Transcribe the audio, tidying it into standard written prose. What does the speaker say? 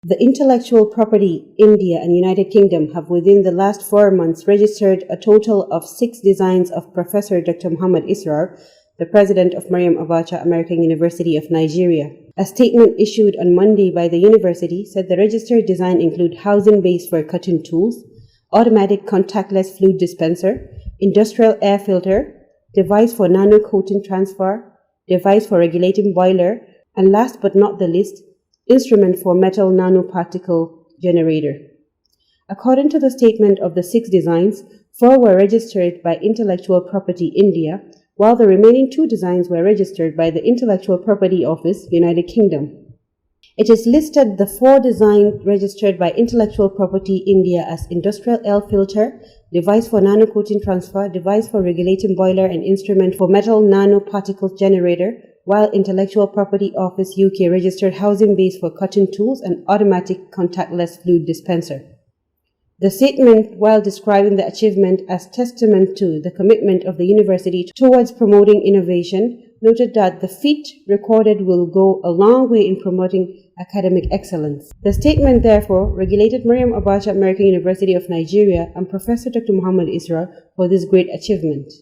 The Intellectual Property, India and United Kingdom have within the last 4 months registered a total of 6 designs of Professor Dr. Muhammad Israr, the president of Maryam Abacha American University of Nigeria. A statement issued on Monday by the university said the registered design include housing base for cutting tools, automatic contactless fluid dispenser, industrial air filter, device for nano coating transfer, device for regulating boiler, and last but not the least, instrument for metal nanoparticle generator. According to the statement of the 6 designs, 4 were registered by Intellectual Property India, while the remaining 2 designs were registered by the Intellectual Property Office, United Kingdom. It is listed the 4 designs registered by Intellectual Property India as industrial air filter, device for nanocoating transfer, device for regulating boiler, and instrument for metal nanoparticle generator, while Intellectual Property Office UK registered housing base for cutting tools and automatic contactless fluid dispenser. The statement, while describing the achievement as testament to the commitment of the university towards promoting innovation, noted that the feat recorded will go a long way in promoting academic excellence. The statement therefore regulated Maryam Abacha American University of Nigeria and Professor Dr. Muhammad Israr for this great achievement.